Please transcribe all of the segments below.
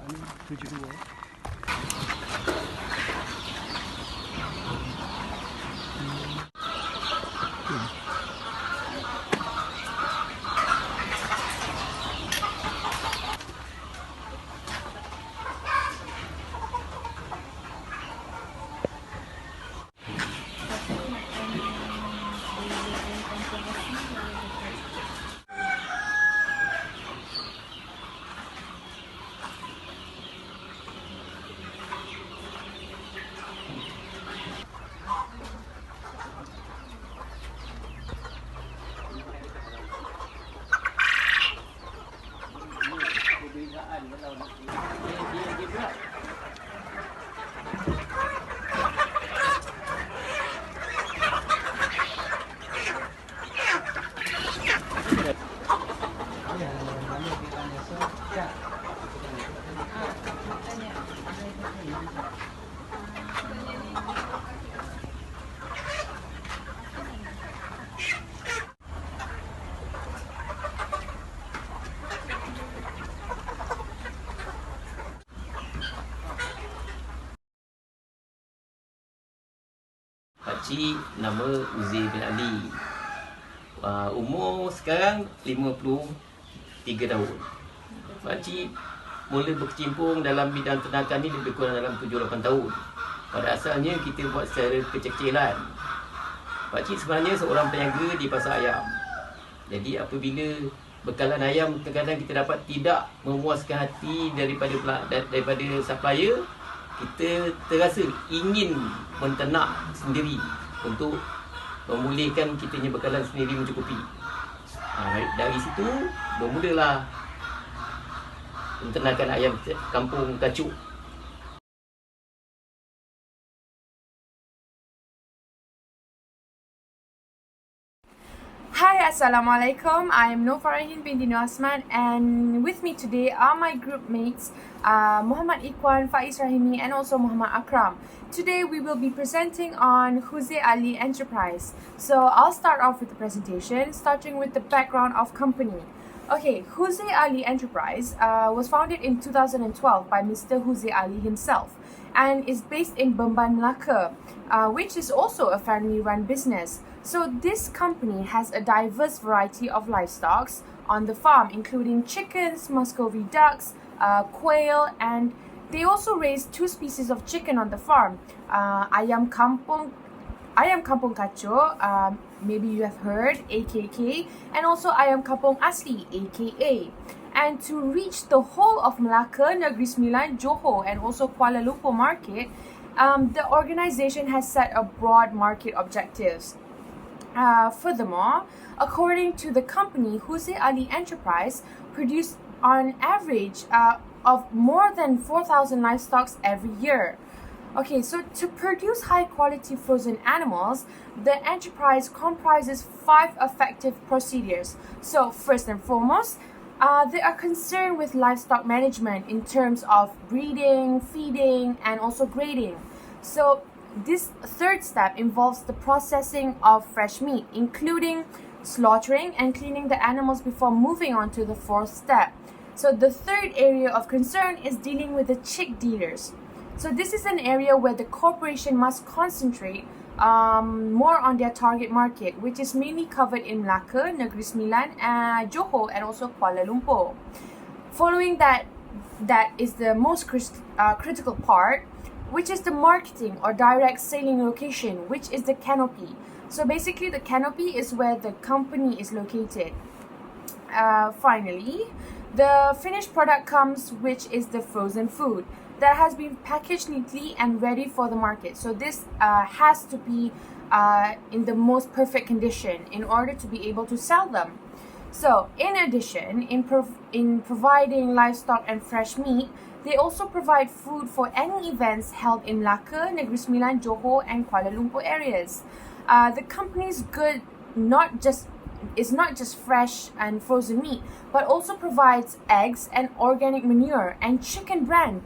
72. Pakcik nama Uzair bin Ali. Umur sekarang 53 tahun. Pakcik mula berkecimpung dalam bidang ternakan ni lebih kurang dalam 7-8 tahun. Pada asalnya kita buat secara kecil-kecilan. Pakcik sebenarnya seorang peniaga di pasar ayam. Jadi apabila bekalan ayam kadang-kadang kita dapat tidak memuaskan hati daripada supplier, kita terasa ingin menternak sendiri untuk memulihkan kita punya bekalan sendiri mencukupi. Dari situ bermulalah penternakan ayam kampung kacuk. Hi, Assalamualaikum. I am NORHASMAT binti NORHASMAT, and with me today are my group mates Muhammad Iqkhwan, FAIZ, RAHIMI, and also Muhammad AKRAM. Today we will be presenting on GHAZALI Enterprise. So I'll start off with the presentation, starting with the background of company. Okay, GHAZALI Enterprise was founded in 2012 by Mr. GHAZALI himself and is based in Bemban, Melaka, which is also a family-run business. So this company has a diverse variety of livestock on the farm, including chickens, Muscovy ducks, quail, and they also raise 2 species of chicken on the farm. Ayam kampung kacho, maybe you have heard, AKK, and also ayam kampung asli, AKA. And to reach the whole of Melaka, Negeri Sembilan, Johor, and also Kuala Lumpur market, the organization has set a broad market objectives. Furthermore, according to the company, GHAZALI Enterprise produced on average of more than 4,000 livestock every year. Okay, so to produce high quality frozen animals, the enterprise comprises 5 effective procedures. So first and foremost, they are concerned with livestock management in terms of breeding, feeding, and also grading. So this third step involves the processing of fresh meat, including slaughtering and cleaning the animals before moving on to the 4th step. So the third area of concern is dealing with the chick dealers. So this is an area where the corporation must concentrate more on their target market, which is mainly covered in Melaka, Negeri Sembilan, Johor, and also Kuala Lumpur. Following that is the most critical part, which is the marketing or direct selling location, which is the canopy. So basically the canopy is where the company is located. Finally, the finished product comes, which is the frozen food that has been packaged neatly and ready for the market. So this has to be in the most perfect condition in order to be able to sell them. So in addition, in providing livestock and fresh meat, they also provide food for any events held in Melaka, Negeri Sembilan, Johor, and Kuala Lumpur areas. The company's good is not just fresh and frozen meat, but also provides eggs and organic manure and chicken brand,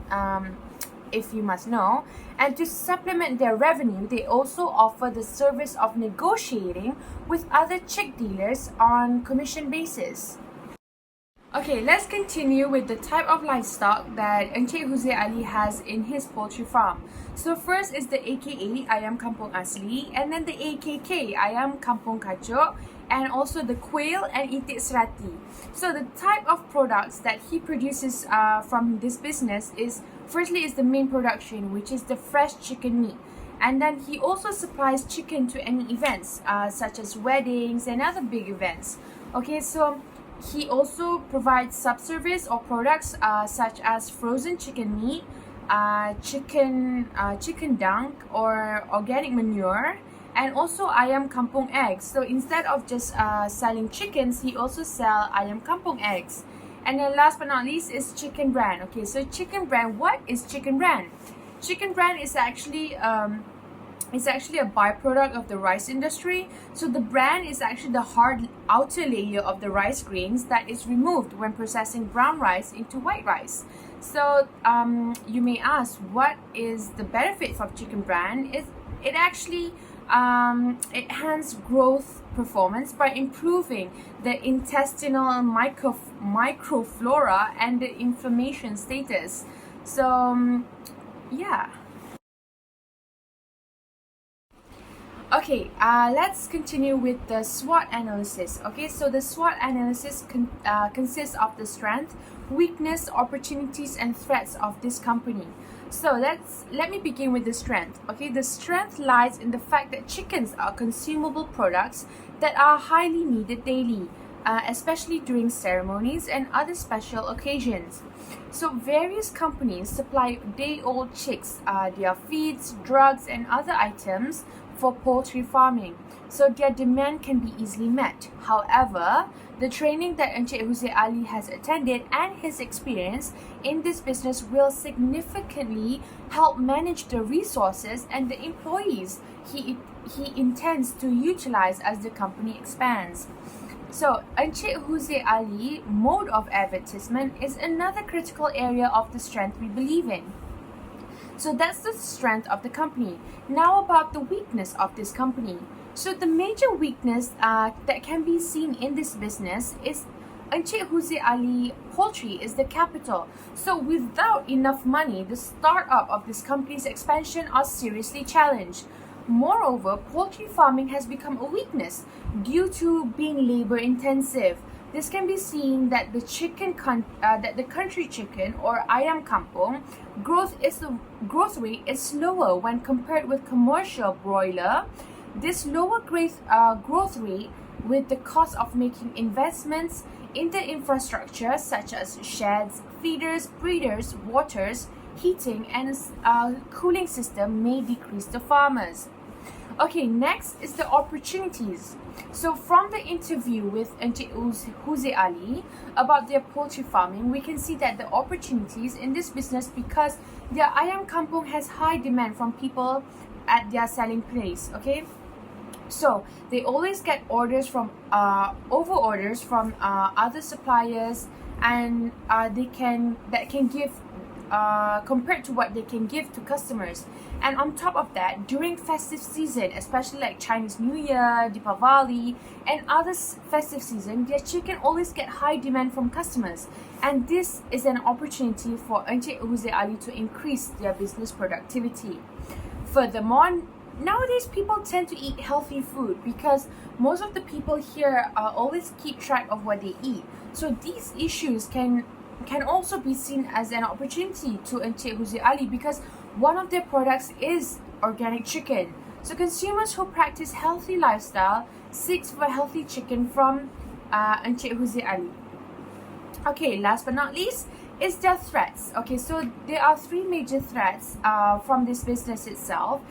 if you must know. And to supplement their revenue, they also offer the service of negotiating with other chick dealers on commission basis. Okay, let's continue with the type of livestock that Encik Huzair Ali has in his poultry farm. So first is the AKA Ayam Kampung Asli, and then the AKK Ayam Kampung Kacuk, and also the quail and itik serati. So the type of products that he produces from this business is, firstly is the main production, which is the fresh chicken meat. And then he also supplies chicken to any events such as weddings and other big events. Okay, so he also provides subservice or products such as frozen chicken meat, chicken dung or organic manure, and also ayam kampung eggs. So instead of just selling chickens, he also sell ayam kampung eggs. And then last but not least is chicken brand. Okay, so chicken brand, what is chicken brand? Chicken brand is actually it's actually a byproduct of the rice industry. So the bran is actually the hard outer layer of the rice grains that is removed when processing brown rice into white rice. So you may ask, what is the benefits of chicken bran? It actually enhances growth performance by improving the intestinal microflora and the inflammation status. So yeah. Okay, let's continue with the SWOT analysis. Okay, so the SWOT analysis consists of the strength, weakness, opportunities, and threats of this company. So let me begin with the strength. Okay, the strength lies in the fact that chickens are consumable products that are highly needed daily, especially during ceremonies and other special occasions. So various companies supply day-old chicks, their feeds, drugs, and other items for poultry farming, so their demand can be easily met. However, the training that Encik Huzair Ali has attended and his experience in this business will significantly help manage the resources and the employees he intends to utilize as the company expands. So, Encik Huzair Ali mode of advertisement is another critical area of the strength we believe in. So that's the strength of the company. Now about the weakness of this company. So the major weakness that can be seen in this business is Encik Huzair Ali Poultry is the capital. So without enough money, the startup of this company's expansion are seriously challenged. Moreover, poultry farming has become a weakness due to being labor intensive. This can be seen that the country chicken or ayam kampung growth rate is slower when compared with commercial broiler. This lower growth rate with the cost of making investments in the infrastructure such as sheds, feeders, breeders, waters, heating, and cooling system may decrease the farmers. Okay, next is the opportunities. So from the interview with Encik Huzair Ali about their poultry farming, we can see that the opportunities in this business because their ayam kampung has high demand from people at their selling place. Okay, so they always get orders from over orders from other suppliers, and that can give compared to what they can give to customers. And on top of that, during festive season, especially like Chinese New Year, Deepavali, and other festive season, their chicken always get high demand from customers. And this is an opportunity for Encik Huzair Ali to increase their business productivity. Furthermore, nowadays people tend to eat healthy food because most of the people here always keep track of what they eat. So these issues can also be seen as an opportunity to Encik Huzair Ali because one of their products is organic chicken. So consumers who practice healthy lifestyle seek for healthy chicken from Encik Huzair Ali. Okay, last but not least is their threats. Okay, so there are three major threats from this business itself.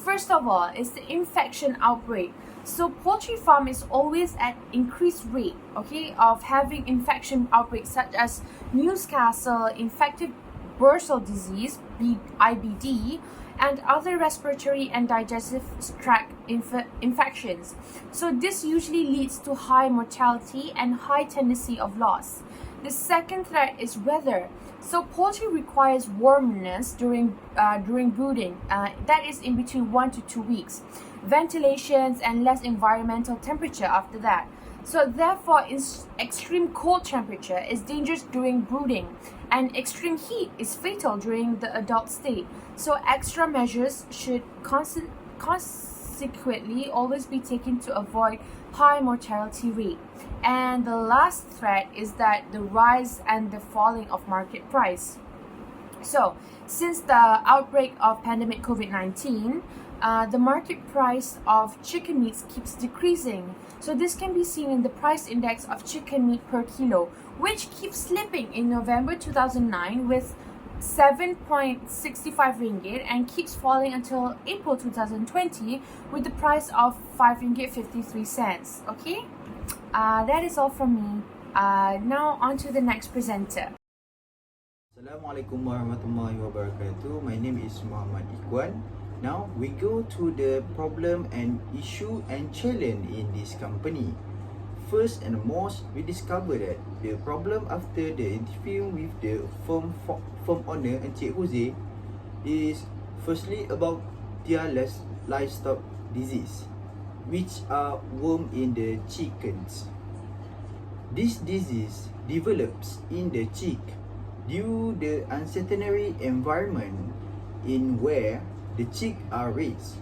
First of all is the infection outbreak. So poultry farm is always at increased rate, okay, of having infection outbreaks such as Newcastle infected bursal disease, IBD, and other respiratory and digestive tract infections. So this usually leads to high mortality and high tendency of loss. The second threat is weather. So poultry requires warmness during brooding. That is in between 1 to 2 weeks. Ventilations and less environmental temperature after that. So therefore, extreme cold temperature is dangerous during brooding, and extreme heat is fatal during the adult state. So extra measures should consequently always be taken to avoid high mortality rate. And the last threat is that the rise and the falling of market price. So, since the outbreak of pandemic COVID-19, the market price of chicken meats keeps decreasing. So this can be seen in the price index of chicken meat per kilo, which keeps slipping in November 2009 with 7.65 ringgit and keeps falling until April 2020 with the price of 5 ringgit 53 cents. Okay, that is all from me. Now on to the next presenter. Assalamualaikum warahmatullahi wabarakatuh. My name is Muhammad Iqkhwan. Now we go to the problem and issue and challenge in this company. First and most, we discover that the problem after the interview with the firm owner Encik Jose is firstly about their livestock disease, which are worm in the chickens. This disease develops in the chick due the unsanitary environment in where the chick are raised.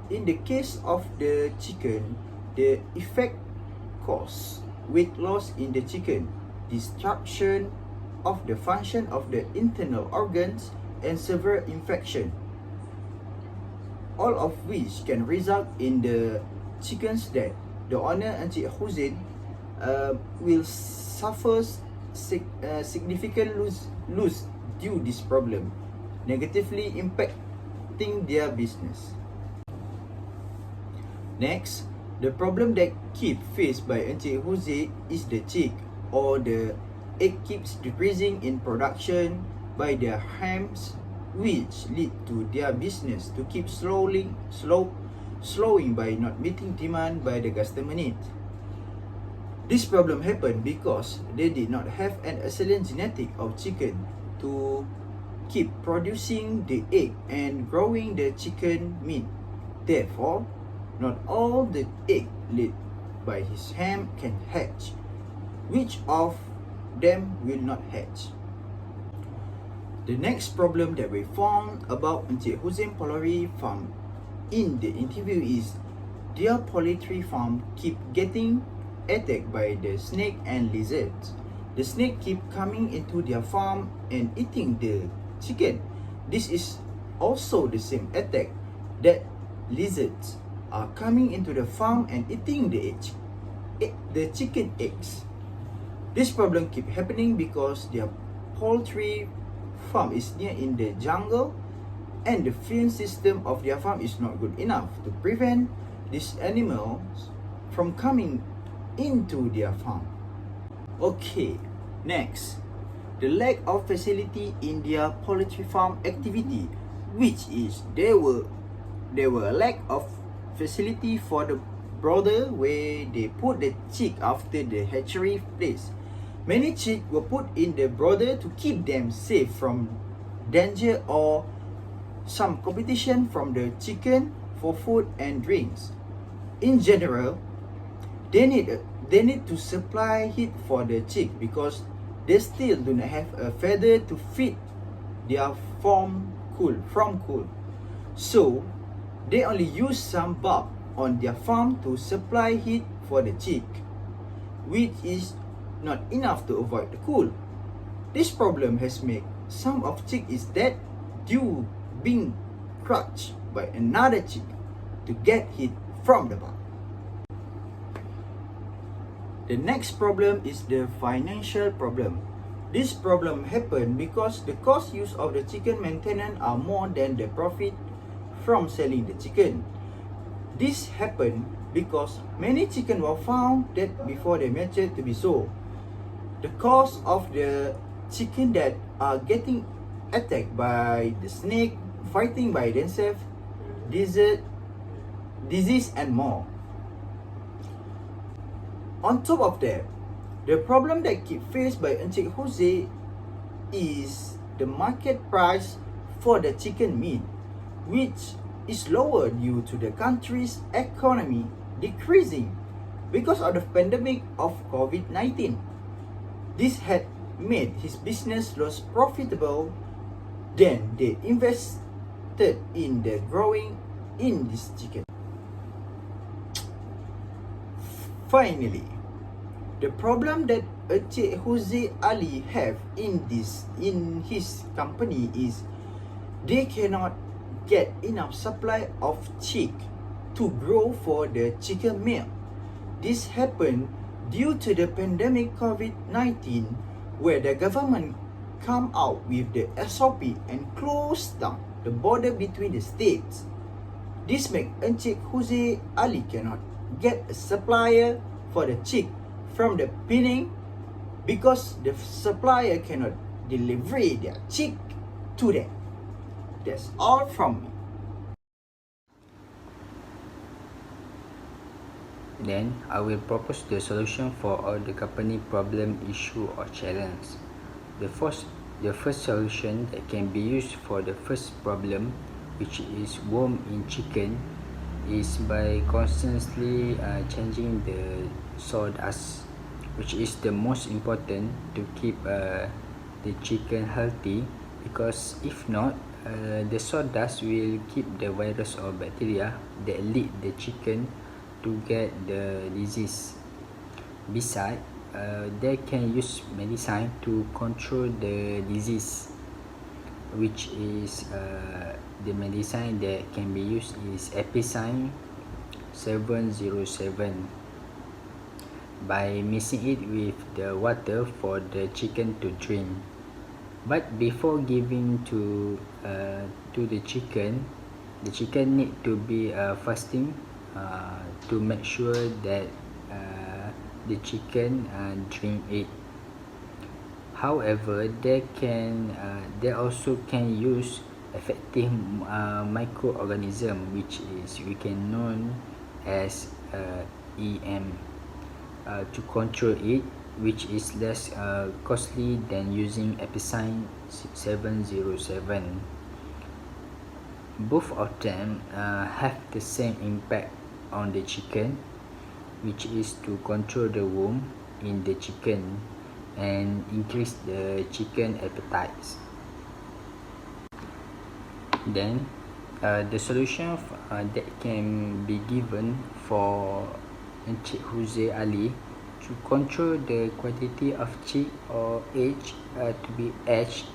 In the case of the chicken, the effect cause weight loss in the chicken, disruption of the function of the internal organs, and severe infection, all of which can result in the chicken's death. The owner Encik Jose will suffer significant loss due this problem, negatively impacting their business. Next, the problem that keep faced by Encik Jose is the chick or the egg keeps decreasing in production by their hams, which lead to their business to keep slowing by not meeting demand by the customer need. This problem happened because they did not have an excellent genetic of chicken to keep producing the egg and growing the chicken meat. Therefore, not all the egg laid by his ham can hatch, which of them will not hatch. The next problem that we found about Encik Hussein Poultry Farm in the interview is their poultry farm keep getting attacked by the snake and lizards. The snake keep coming into their farm and eating the chicken. This is also the same attack that lizards are coming into the farm and eating the chicken eggs. This problem keep happening because their poultry farm is near in the jungle and the fence system of their farm is not good enough to prevent these animals from coming into their farm. Okay, next, the lack of facility in their poultry farm activity, which is there were a lack of facility for the brooder where they put the chick after the hatchery place. Many chicks were put in the brooder to keep them safe from danger or some competition from the chicken for food and drinks. In general, they need to supply heat for the chick because they still do not have a feather to feed their farm from cool. So they only use some bulb on their farm to supply heat for the chick, which is not enough to avoid the cold. This problem has made some of chick is dead due being crushed by another chick to get heat from the bulb. The next problem is the financial problem. This problem happened because the cost use of the chicken maintenance are more than the profit from selling the chicken. This happened because many chicken were found dead before they matured to be sold. The cost of the chicken that are getting attacked by the snake, fighting by themselves, disease and more. On top of that, the problem that keep faced by Encik Jose is the market price for the chicken meat, which is lower due to the country's economy decreasing, because of the pandemic of COVID-19. This had made his business less profitable. Then they invested in the growing in this chicken. Finally, the problem that Encik Jose Ali have in his company is they cannot get enough supply of chick to grow for the chicken meal. This happened due to the pandemic COVID-19, where the government come out with the SOP and closed down the border between the states. This make Encik Jose Ali cannot get a supplier for the chick from the Penang because the supplier cannot deliver their chick to them. That's all from me. Then I will propose the solution for all the company problem, issue or challenge. The first solution that can be used for the first problem, which is worm in chicken, is by constantly changing the sawdust, which is the most important to keep the chicken healthy, because if not, the sawdust will keep the virus or bacteria that lead the chicken to get the disease. Besides, they can use medicine to control the disease, which is the medicine that can be used is AGR673 by mixing it with the water for the chicken to drink. But before giving to the chicken need to be fasting to make sure that the chicken drink it. However, they also can use effective microorganism, which is we can known as EM, to control it, which is less costly than using AGR673. Both of them have the same impact on the chicken, which is to control the worm in the chicken and increase the chicken appetite. Then the solution that can be given for Encik Jose Ali to control the quantity of chick or egg to be hatched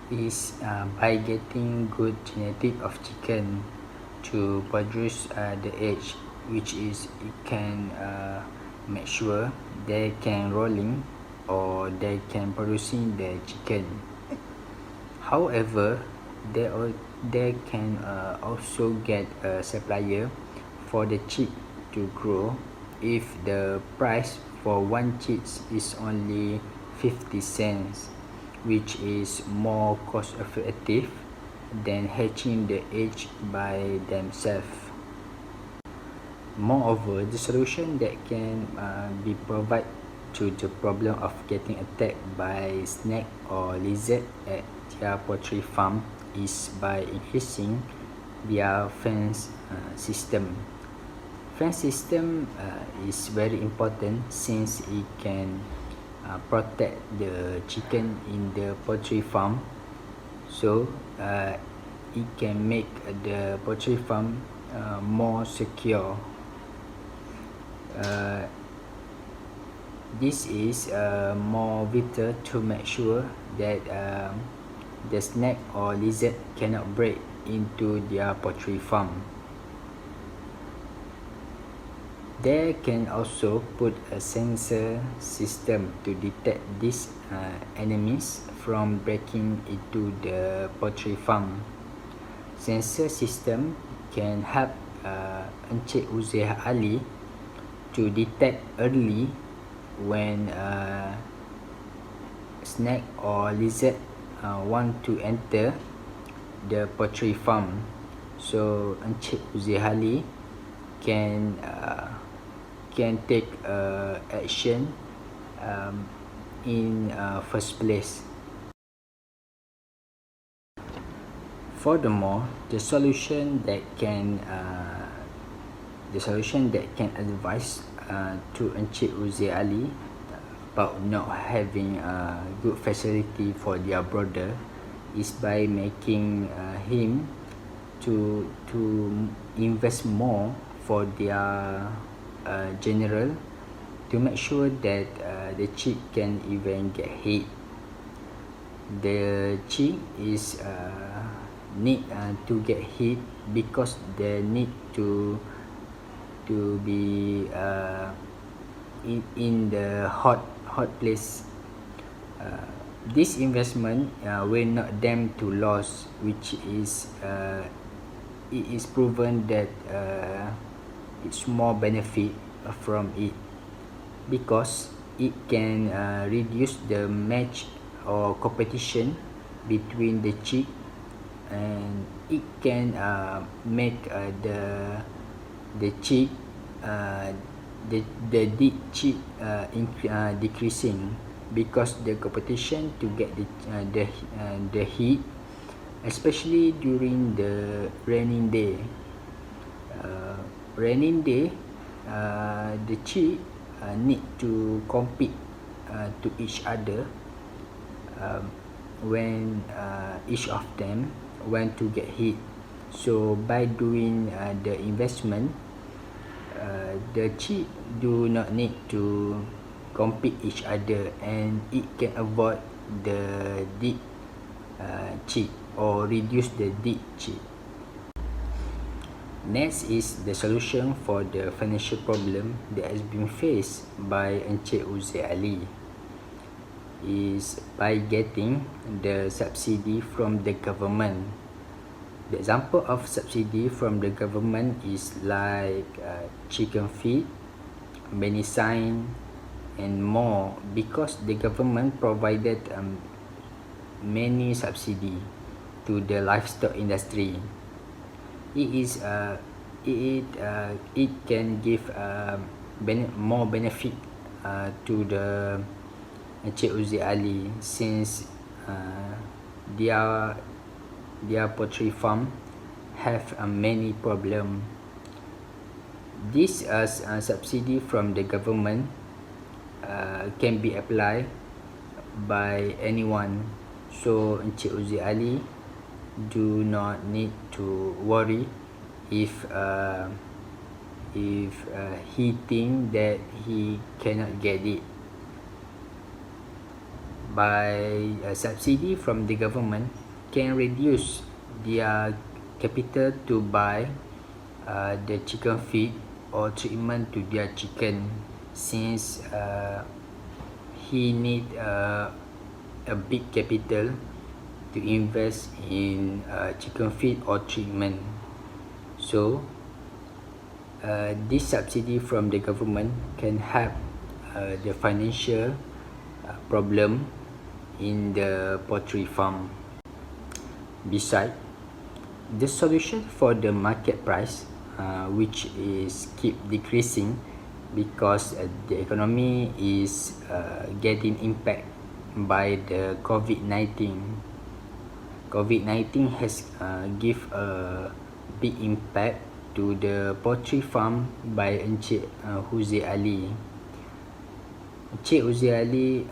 is by getting good genetic of chicken to produce the egg, which is it can make sure they can rolling or they can producing the chicken. However, they can also get a supplier for the chick to grow if the price for one chick is only 50 cents, which is more cost effective than hatching the egg by themselves. Moreover, the solution that can be provided to the problem of getting attacked by snake or lizard at their poultry farm is by increasing their fence system. Fence system is very important since it can protect the chicken in the poultry farm, so it can make the poultry farm more secure. This is more vital to make sure that the snake or lizard cannot break into their poultry farm. They can also put a sensor system to detect these enemies from breaking into the poultry farm. Sensor system can help Encik Jose Ali to detect early when snake or lizard want to enter the poultry farm, so Encik Jose Ali can take action in first place. Furthermore, the solution that can advise to Encik Uzi Ali about not having a good facility for their brother is by making him to invest more for their general, to make sure that the chick can even get hit. The chick is need to get hit because they need to be in the hot place. This investment will not them to loss, which is it is proven that it's more benefit from it, because it can reduce the match or competition between the chick, and it can make the chick the chick decreasing, because the competition to get the heat, especially during the raining day. The chick need to compete to each other when each of them want to get hit. So by doing the investment, the chick do not need to compete each other, and it can avoid the deep chick or reduce the deep chick. Next is the solution for the financial problem that has been faced by Encik Uzi Ali, is by getting the subsidy from the government. The example of subsidy from the government is like chicken feed, medicine, and more, because the government provided many subsidy to the livestock industry. It can give more benefit to the Encik Uzi Ali, since their poultry farm have many problem. This subsidy from the government can be applied by anyone, so Encik Uzi Ali do not need to worry if he think that he cannot get it. By a subsidy from the government can reduce their capital to buy the chicken feed or treatment to their chicken, since he need a big capital to invest in chicken feed or treatment. So this subsidy from the government can help the financial problem in the poultry farm. Besides, the solution for the market price, which is keep decreasing because the economy is getting impact by the COVID-19. COVID-19 has give a big impact to the poultry farm by Encik Uzi Ali. Encik Uzi Ali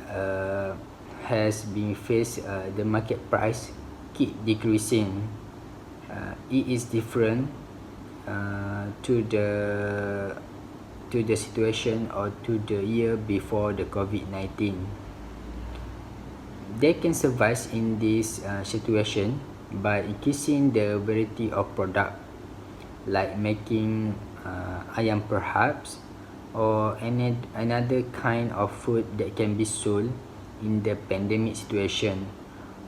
has been faced the market price keep decreasing. It is different to the situation or to the year before the COVID-19. They can survive in this situation by increasing the variety of product, like making ayam perhaps, or another kind of food that can be sold in the pandemic situation,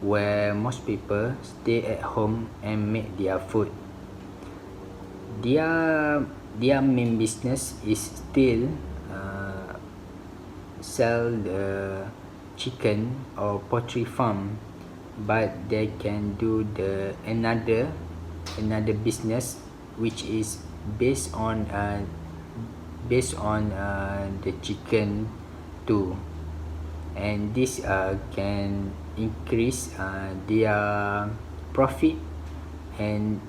where most people stay at home and make their food. Their main business is still sell the chicken or poultry farm, but they can do the another business which is based on the chicken too, and this can increase their profit and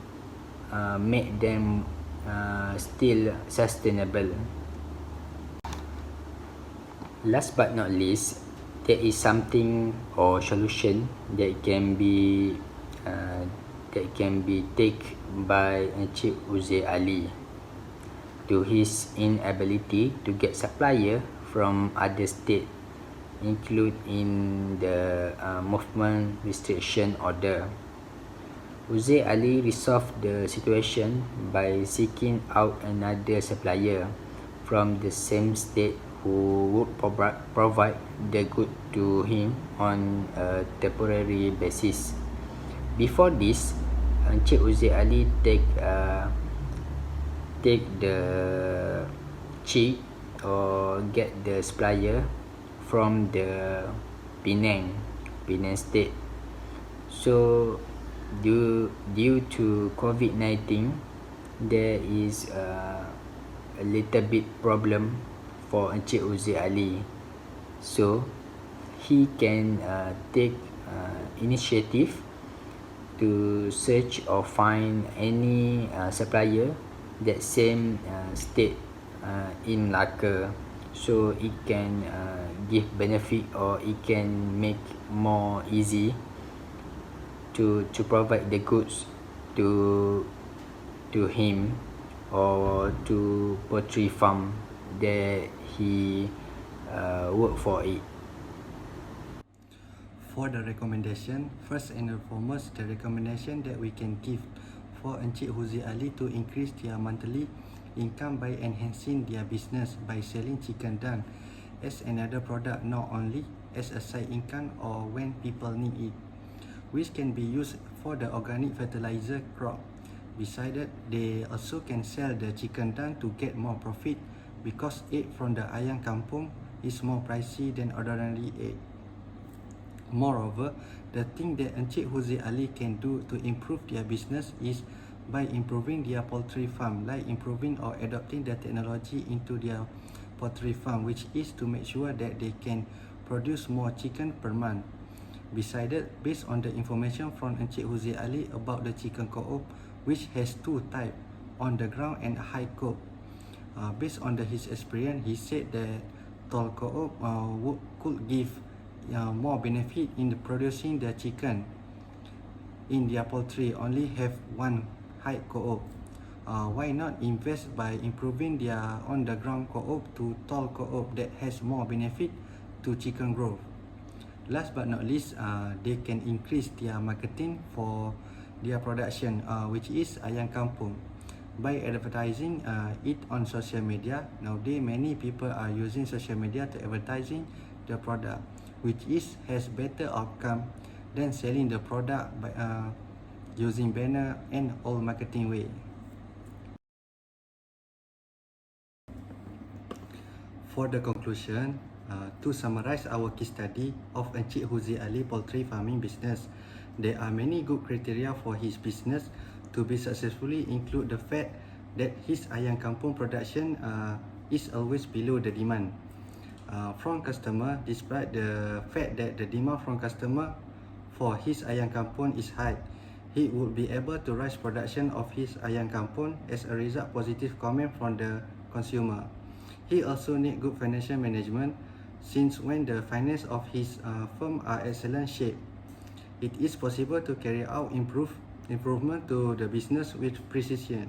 make them still sustainable. Last but not least, there is something or solution that can be taken by Encik Uzair Ali to his inability to get supplier from other state, include in the movement restriction order. Uzair Ali resolved the situation by seeking out another supplier from the same state who would provide the good to him on a temporary basis. Before this, Encik Uzair Ali take the cheap or get the supplier from the Penang state. So due to COVID-19, there is a little bit problem for Encik Uzair Ali. So he can take initiative to search or find any supplier that same state in Malacca, so it can give benefit or it can make more easy to provide the goods to him or to poultry farm that he work for it. For the recommendation, first and foremost, the recommendation that we can give for Encik Uzair Ali to increase their monthly income by enhancing their business by selling chicken dung as another product, not only as a side income or when people need it, which can be used for the organic fertilizer crop. Besides that, they also can sell the chicken dung to get more profit because egg from the ayam kampung is more pricey than ordinary egg. Moreover, the thing that Encik Uzair Ali can do to improve their business is by improving their poultry farm, like improving or adopting the technology into their poultry farm, which is to make sure that they can produce more chicken per month. Besides that, based on the information from Encik Uzair Ali about the chicken co-op, which has two types, on the ground and high co-op, based on his experience, he said that tall co-op could give more benefit in producing the chicken in their poultry, only have one high co-op. Why not invest by improving their on the ground co-op to tall co-op that has more benefit to chicken growth. Last but not least, they can increase their marketing for their production, which is ayam kampung, by advertising it on social media. Nowadays, many people are using social media to advertising the product, which has better outcome than selling the product by using banner and all marketing way. For the conclusion, to summarize our case study of Encik Uzair Ali poultry farming business, there are many good criteria for his business to be successfully, include the fact that his ayam kampung production is always below the demand from customer, despite the fact that the demand from customer for his ayam kampung is high. He would be able to rise production of his ayam kampung as a result positive comment from the consumer. He also need good financial management, since when the finance of his firm are excellent shape, it is possible to carry out improvement to the business with precision.